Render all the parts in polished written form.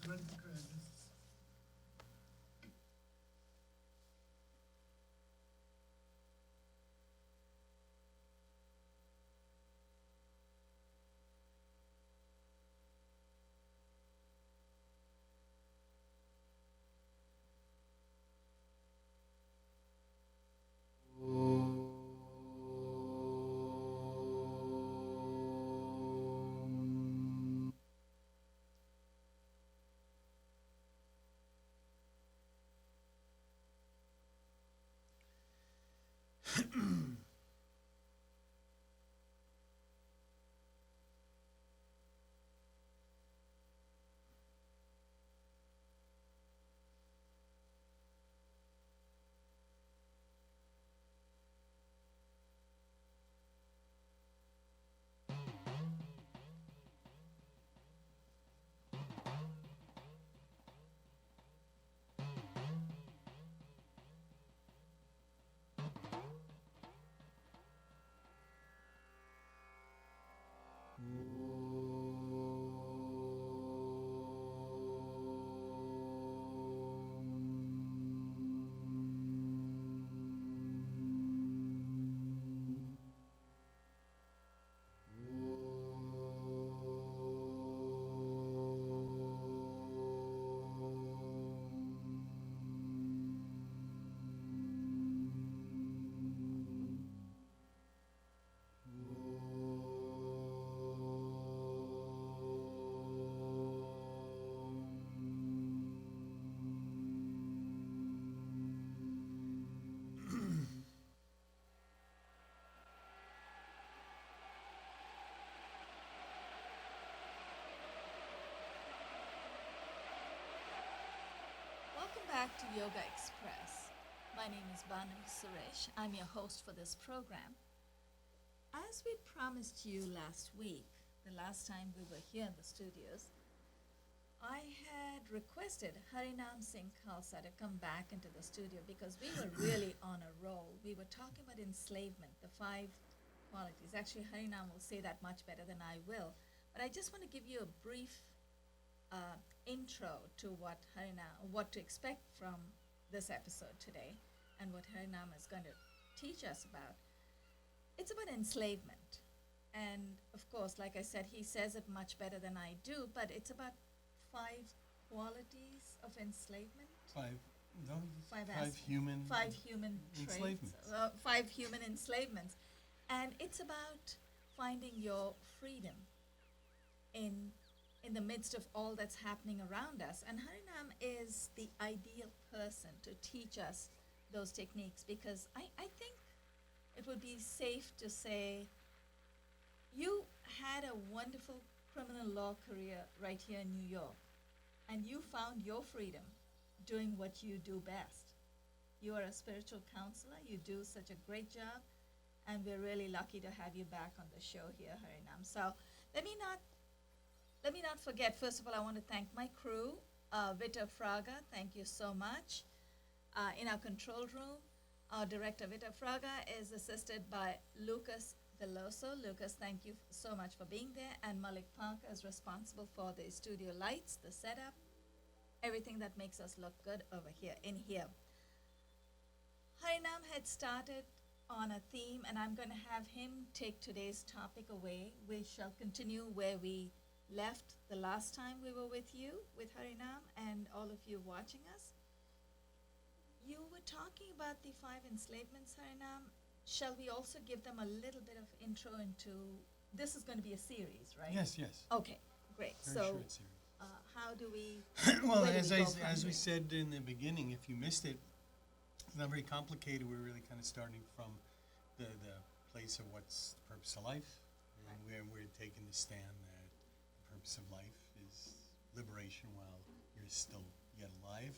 Ready to go ahead, Mrs. Welcome back to Yoga Express. My name is Banu Suresh. I'm your host for this program. As we promised you last week, the last time we were here in the studios, I had requested Harinam Singh Khalsa to come back into the studio because we were really on a roll. We were talking about enslavement, the 5 qualities. Actually, Harinam will say that much better than I will. But I just want to give you a brief intro to what to expect from this episode today, and what Harinam is going to teach us about. It's about enslavement, and of course, like I said, he says it much better than I do. But it's about 5 qualities of enslavement. Five, no, Five five aspects. human 5 human enslavements. traits. 5 human enslavements, and it's about finding your freedom in the midst of all that's happening around us. And Harinam is the ideal person to teach us those techniques, because I think it would be safe to say you had a wonderful criminal law career right here in New York, and you found your freedom doing what you do best. You are a spiritual counselor, you do such a great job, and we're really lucky to have you back on the show here, Harinam. So let me not forget, first of all, I want to thank my crew, Vita Fraga, thank you so much. In our control room, our director, Vita Fraga, is assisted by Lucas Veloso. Lucas, thank you so much for being there. And Malik Parker is responsible for the studio lights, the setup, everything that makes us look good over here, in here. Harinam had started on a theme, and I'm going to have him take today's topic away. We shall continue where we left the last time we were with you, with Harinam, and all of you watching us. You were talking about the 5 enslavements, Harinam. Shall we also give them a little bit of intro into, this is going to be a series, right? Yes, yes. Okay, great. Very So, short series. how do we, Well, where do as we I, go from as we here? said in the beginning, if you missed it, it's not very complicated. We're really kind of starting from the place of what's the purpose of life, and we're taking the stand that the purpose of life is liberation while you're still yet alive,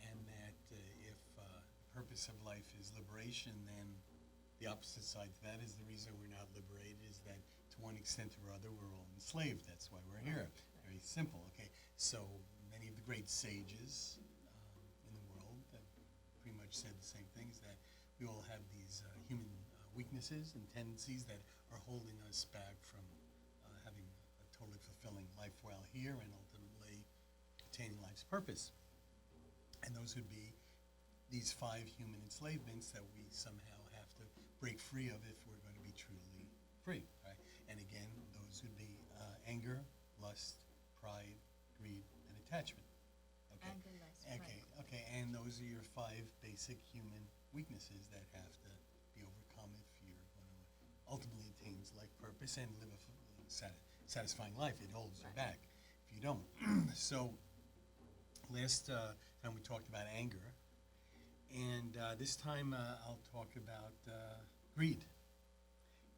and that if the purpose of life is liberation, then the opposite side to that is the reason we're not liberated is that to one extent or other we're all enslaved. That's why we're here. Very simple. Okay, so many of the great sages in the world have pretty much said the same things, that we all have these human weaknesses and tendencies that are holding us back from having a totally fulfilling life while here, and ultimately obtaining life's purpose. And those would be these 5 human enslavements that we somehow have to break free of if we're going to be truly free, right? And again, those would be anger, lust, pride, greed, and attachment. Okay. Anger, lust, Okay. pride. Okay. And those are your 5 basic human weaknesses that have to be overcome if you're going to ultimately attain life purpose and live a satisfying life. It holds you Right. back if you don't. So last time we talked about anger, and this time I'll talk about greed.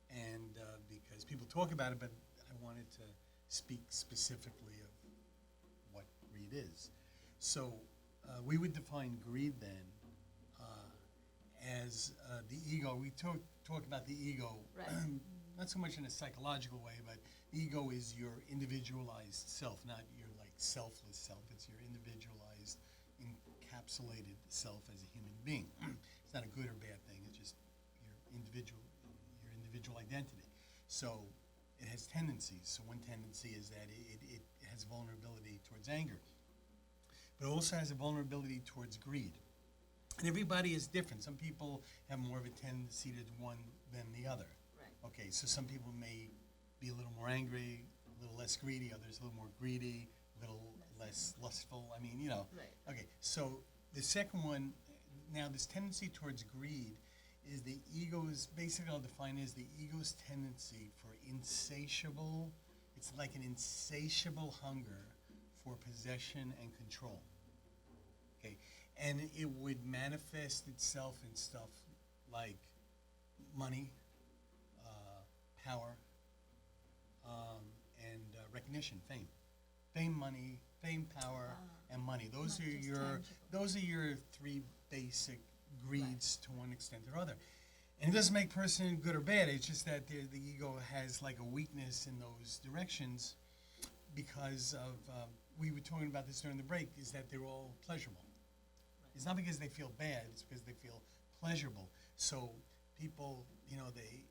And because people talk about it, but I wanted to speak specifically of what greed is. So we would define greed then as the ego. We talk about the ego, Right. not so much in a psychological way, but the ego is your individualized self, not your like selfless self. It's your individualized, encapsulated self as a human being. It's not a good or bad thing. It's just your individual identity. So it has tendencies. So one tendency is that it has vulnerability towards anger, but it also has a vulnerability towards greed. And everybody is different. Some people have more of a tendency to one than the other. Right. Okay, so some people may be a little more angry, a little less greedy, others a little more greedy, a little less lustful. I mean, Right. Okay, so the second one, now this tendency towards greed is the ego's, basically I'll define it as the ego's tendency for insatiable, it's like an insatiable hunger for possession and control. Okay, and it would manifest itself in stuff like money, power, and recognition, fame. Fame, power, and money. Those not are just your tangible. those are your 3 basic greeds to one extent or other. And it doesn't make person good or bad. It's just that the ego has like a weakness in those directions because of we were talking about this during the break. Is that they're all pleasurable. It's not because they feel bad. It's because they feel pleasurable. So people, they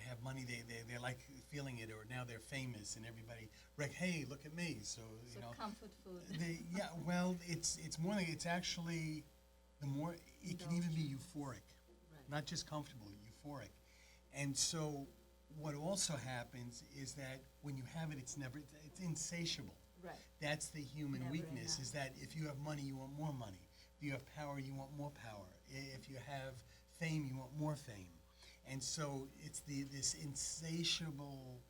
have money. They like feeling it, or now they're famous, and everybody, hey, look at me. So So comfort food. Well, it's more like it's actually the more it can even be euphoric, Right. not just comfortable, euphoric. And so what also happens is that when you have it, it's insatiable. Right. That's the human Never weakness, enough. is that if you have money, you want more money. If you have power, you want more power. If you have fame, you want more fame. And so it's this insatiable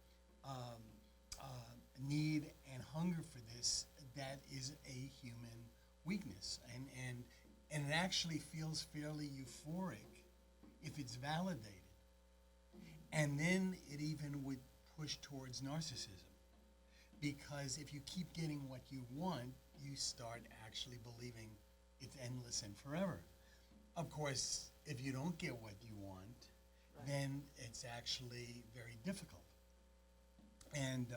need and hunger for this that is a human weakness. And it actually feels fairly euphoric if it's validated. And then it even would push towards narcissism. Because if you keep getting what you want, you start actually believing it's endless and forever. Of course, if you don't get what you want, Right. then it's actually very difficult. And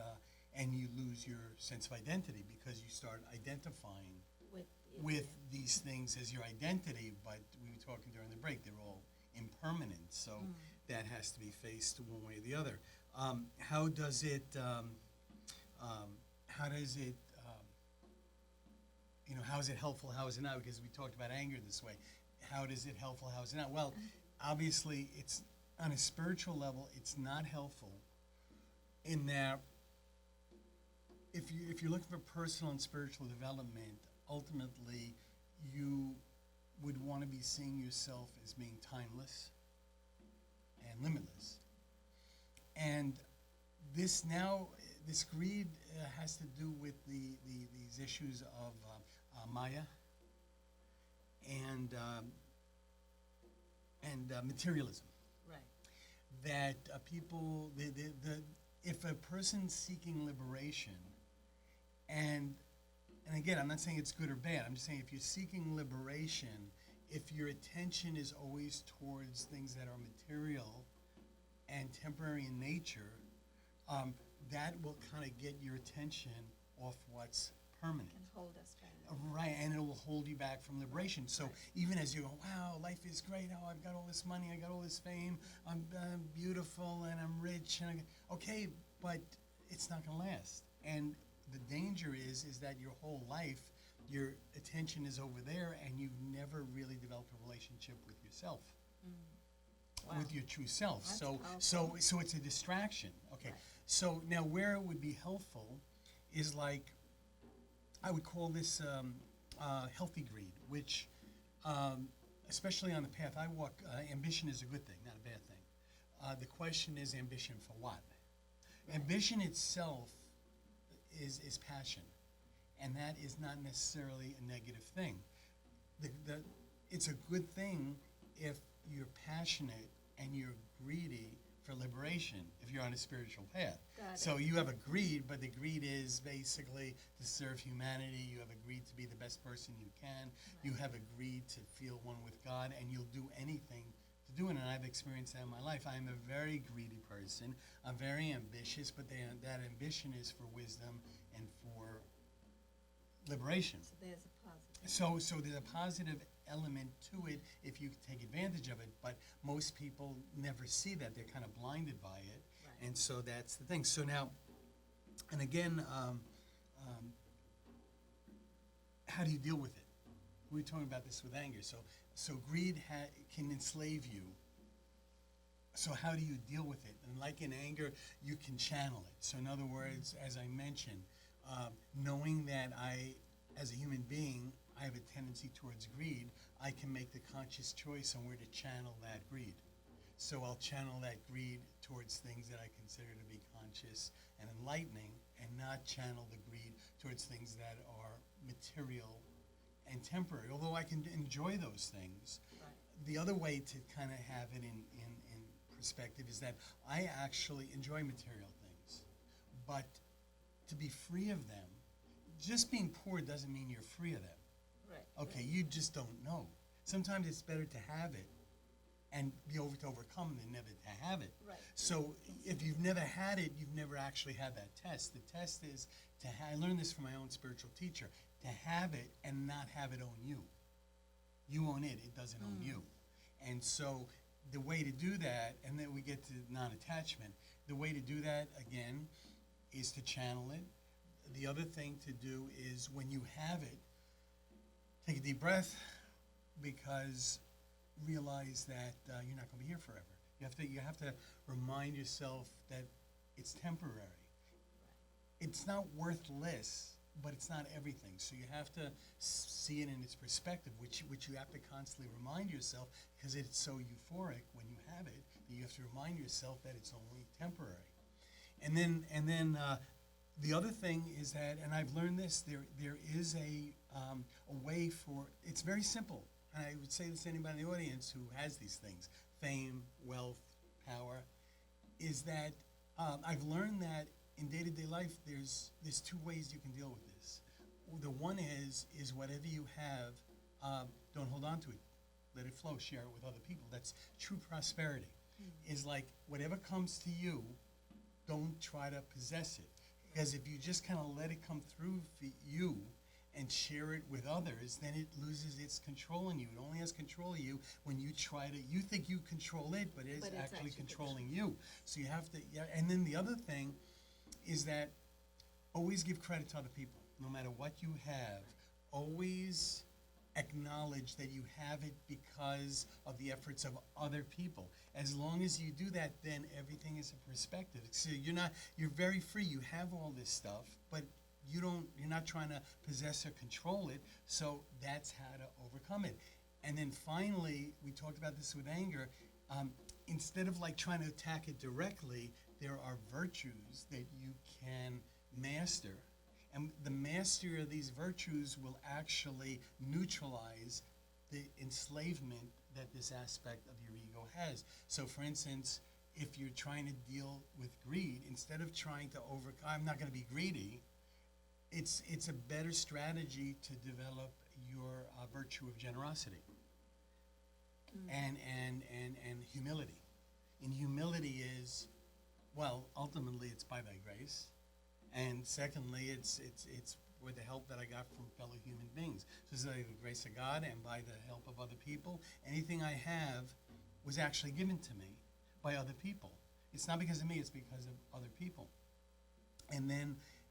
you lose your sense of identity because you start identifying with these things as your identity, but we were talking during the break, they're all impermanent, so that has to be faced one way or the other. How does it how is it helpful, how is it not? Because we talked about anger this way. How is it helpful, how is it not? Well, obviously, it's on a spiritual level, it's not helpful in that if you're looking for personal and spiritual development, ultimately, you would want to be seeing yourself as being timeless and limitless. And this greed has to do with these issues of Maya and materialism. Right. That people, if a person's seeking liberation, and again, I'm not saying it's good or bad. I'm just saying if you're seeking liberation, if your attention is always towards things that are material and temporary in nature, that will kind of get your attention off what's permanent. Can hold us back. Right, and it will hold you back from liberation. So Right. even as you go, wow, life is great. Oh, I've got all this money. I got all this fame. I'm beautiful and I'm rich. And but it's not going to last. And the danger is that your whole life your attention is over there, and you've never really developed a relationship with yourself, Wow. with your true self. That's So it's a distraction. Okay. Right. So now, where it would be helpful is like, I would call this healthy greed, which, especially on the path I walk, ambition is a good thing, not a bad thing. The question is, ambition for what? Right. Ambition itself is passion, and that is not necessarily a negative thing. It's a good thing if you're passionate and you're greedy for liberation, if you're on a spiritual path. Got So it. you have a greed, but the greed is basically to serve humanity. You have a greed to be the best person you can. You have a greed to feel one with God, and you'll do anything to do it. And I've experienced that in my life. I'm a very greedy person. I'm very ambitious, but that ambition is for wisdom and for liberation. So there's a positive. So there's a positive element to it if you take advantage of it, but most people never see that. They're kind of blinded by it. Right. And so that's the thing. So now, and again, how do you deal with it? We were talking about this with anger. So greed can enslave you. So how do you deal with it? And like in anger, you can channel it. So in other words, as I mentioned, knowing that as a human being, I have a tendency towards greed, I can make the conscious choice on where to channel that greed. So I'll channel that greed towards things that I consider to be conscious and enlightening, and not channel the greed towards things that are material and temporary, although I can enjoy those things. Right. The other way to kind of have it in perspective is that I actually enjoy material things, but to be free of them, just being poor doesn't mean you're free of them. Right. Okay, you just don't know. Sometimes it's better to have it and be able to overcome than never to have it. Right. So if you've never had it, you've never actually had that test. The test is I learned this from my own spiritual teacher, to have it and not have it own you. You own it, it doesn't own you. And so the way to do that, and then we get to non-attachment, the way to do that, again, is to channel it. The other thing to do is when you have it, take a deep breath, because realize that you're not going to be here forever. You have to remind yourself that it's temporary. It's not worthless, but it's not everything. So you have to see it in its perspective, which you have to constantly remind yourself, because it's so euphoric when you have it that you have to remind yourself that it's only temporary. And then the other thing is that, and I've learned this, there is a way for, it's very simple, and I would say this to anybody in the audience who has these things, fame, wealth, power, is that I've learned that in day-to-day life, there's two ways you can deal with this. The one is whatever you have, don't hold on to it. Let it flow, share it with other people. That's true prosperity. Is like whatever comes to you, don't try to possess it. Because if you just kind of let it come through for you and share it with others, then it loses its control in you. It only has control of you when you try to, you think you control it, but it's actually controlling you. So you have to, and then the other thing is that always give credit to other people. No matter what you have, always acknowledge that you have it because of the efforts of other people. As long as you do that, then everything is a perspective. So you're very free. You have all this stuff, but you're not trying to possess or control it. So that's how to overcome it. And then finally, we talked about this with anger. Instead of like trying to attack it directly, there are virtues that you can master. And the mastery of these virtues will actually neutralize the enslavement that this aspect of your ego has. So for instance, if you're trying to deal with greed, instead of trying to I'm not going to be greedy, it's a better strategy to develop your virtue of generosity and humility. And humility is, well, ultimately it's by thy grace. And secondly, it's with the help that I got from fellow human beings. So it's by the grace of God and by the help of other people. Anything I have was actually given to me by other people. It's not because of me, it's because of other people. And then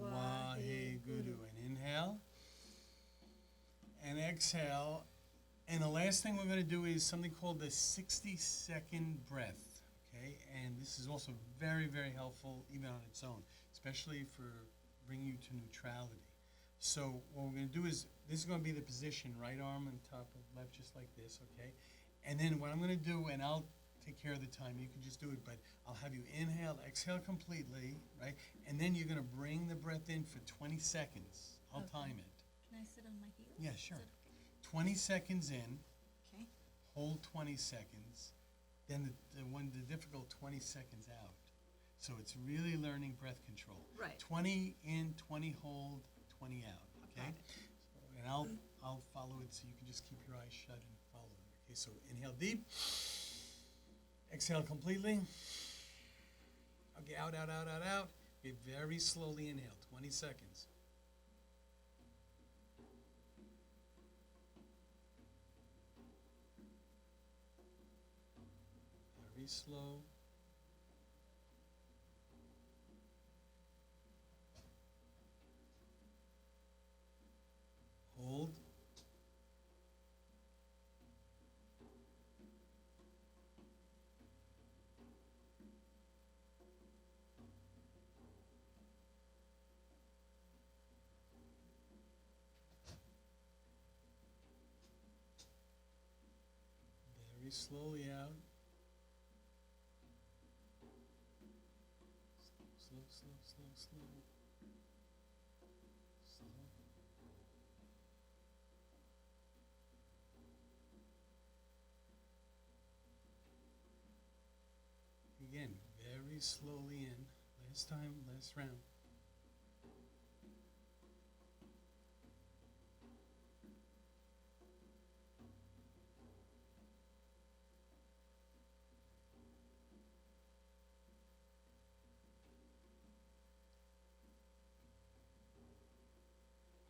Waheguru. And inhale. And exhale. And the last thing we're going to do is something called the 60-second breath. Okay? And this is also very, very helpful even on its own, especially for bringing you to neutrality. So what we're going to do is, this is going to be the position, right arm on top of left, just like this, okay? And then what I'm going to do, and I'll take care of the time, you can just do it, but I'll have you inhale, exhale completely, right? And then you're going to bring the breath in for 20 seconds. I'll time it. Can I sit on my heels? Yeah, sure. Is that 20 seconds in, okay? hold 20 seconds, then the difficult 20 seconds out. So it's really learning breath control. Right. 20 in, 20 hold, 20 out, okay? Got it. So, and I'll follow it, so you can just keep your eyes shut and follow it. Okay, so inhale deep. Exhale completely. Okay, out, out, out, out, out. Okay, very slowly inhale, 20 seconds. Very slow. Hold. Very slowly out. Slow, slow, slow, slow. Slow. Again, very slowly in. Last time, last round.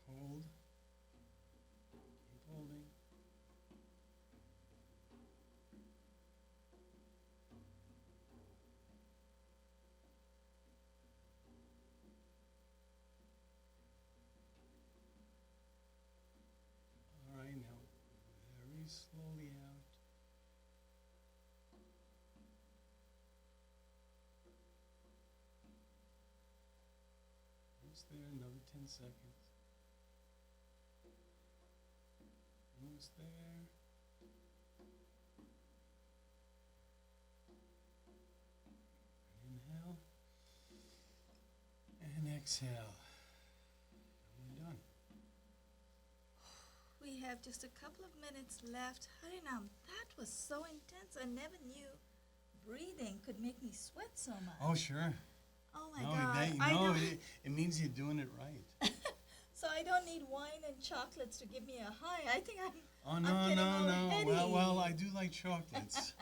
Hold. Keep holding. All right, now very slowly out. Almost there, another 10 seconds. Almost there. Inhale. And exhale. And we're done. We have just a couple of minutes left. Harinam, that was so intense. I never knew breathing could make me sweat so much. Oh, sure. Oh my No, God. no, I don't, it means you're doing it right. so I don't need wine and chocolates to give me a high. I think I'm Oh, I'm no, getting no, all no. heady. Well, I do like chocolates.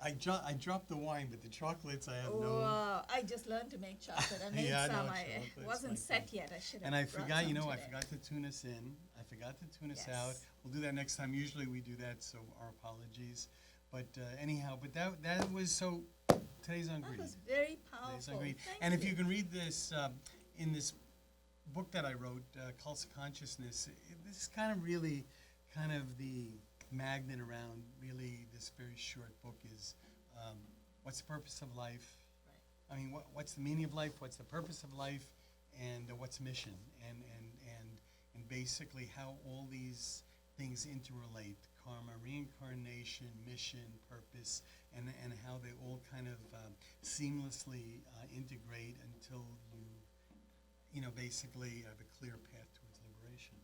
I dropped the wine, but the chocolates I have no. Wow, I just learned to make chocolate. I made Yeah, no, some. chocolate's It wasn't my set thing. yet. I should have. And I brought forgot, some I today. forgot to tune us in. I forgot to tune us Yes. out. We'll do that next time. Usually we do that, so our apologies. But anyhow, but that was so. Today's on That green. was very Today's on powerful. green. Thank And you. if you can read this in this book that I wrote, Khalsa Consciousness, this is kind of really kind of the magnet around really this very short book is what's the purpose of life? Right. I mean, what's the meaning of life? What's the purpose of life? And what's mission? And basically how all these things interrelate: karma, reincarnation, mission, purpose, and how they all kind of seamlessly integrate until you basically have a clear path towards liberation.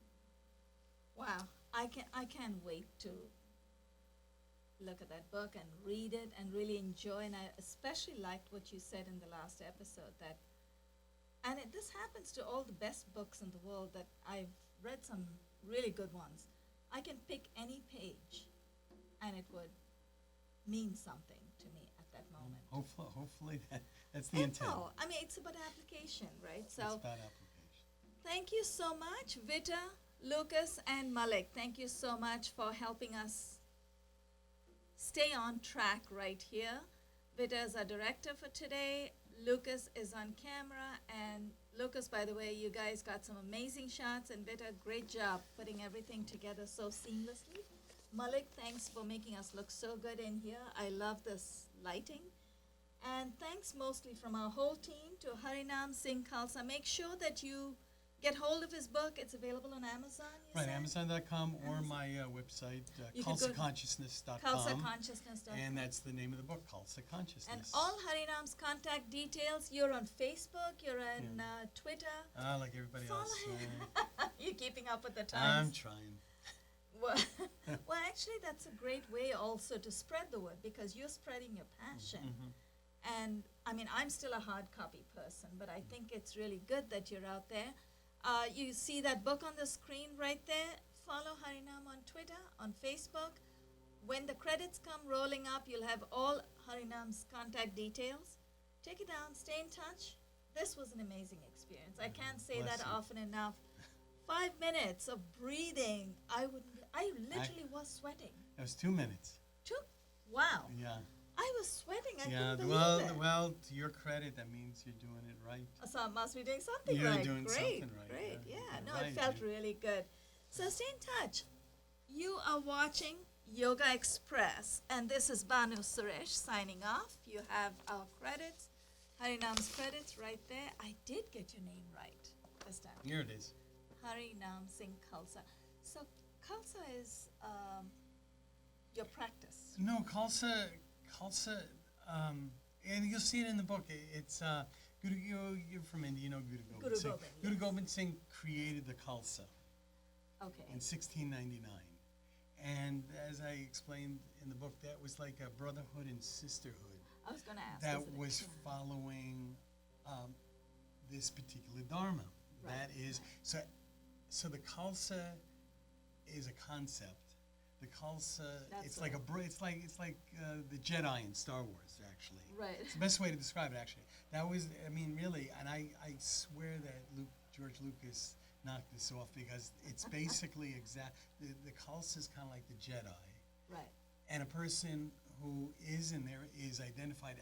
Wow, I can't wait to look at that book and read it and really enjoy. And I especially liked what you said in the last episode that, and this happens to all the best books in the world that I've read some really good ones. I can pick any page, and it would mean something to me at that moment. Hopefully that's the And intent. no, I mean it's about application, right? It's So about application. thank you so much, Vita, Lucas, and Malik. Thank you so much for helping us stay on track right here. Vita is our director for today. Lucas is on camera, and Lucas, by the way, you guys got some amazing shots, and did a great job putting everything together so seamlessly. Malik, thanks for making us look so good in here. I love this lighting. And thanks mostly from our whole team to Harinam Singh Khalsa. Make sure that you get hold of his book. It's available on Amazon, you Right, said? Amazon.com or Amazon. my website, You could go- KhalsaConsciousness.com. KhalsaConsciousness.com. And that's the name of the book, Khalsa Consciousness. And all Harinam's contact details, you're on Facebook, you're on Twitter. Like everybody Follow else. him. You're keeping up with the I'm times. trying. Well, well, actually, that's a great way also to spread the word, because you're spreading your passion. And I mean, I'm still a hard copy person, but I think it's really good that you're out there. You see that book on the screen right there. Follow Harinam on Twitter, on Facebook. When the credits come rolling up, you'll have all Harinam's contact details. Take it down, stay in touch. This was an amazing experience. I can't say Bless that you. often enough. 5 minutes of breathing. I literally was sweating. It was 2 minutes. Wow. Yeah. I was sweating. I Yeah, couldn't believe it. well, to your credit, that means you're doing it right. So I must be doing something You're right. doing Great, something right, great. yeah. Yeah, You're no, right, it felt you- really good. So stay in touch. You are watching Yogaxpress, and this is Banu Suresh signing off. You have our credits, Harinam's credits right there. I did get your name right this time. Here it is. Harinam Singh Khalsa. So Khalsa is your practice. No, Khalsa, and you'll see it in the book. It's you're from India, you know Guru Gobind Guru Singh. Gobind, Guru yes. Gobind Singh created the Khalsa Okay. in 1699, and as I explained in the book, that was like a brotherhood and sisterhood I was going to ask. that is it- was yeah. following this particular dharma. Right, That is so the Khalsa is a concept. The Khalsa, That's it's like it's like the Jedi in Star Wars, actually. Right. It's the best way to describe it, actually. That was, I mean, really, and I swear that George Lucas knocked this off, because it's basically the Khalsa is kind of like the Jedi, Right. and a person who is in there is identified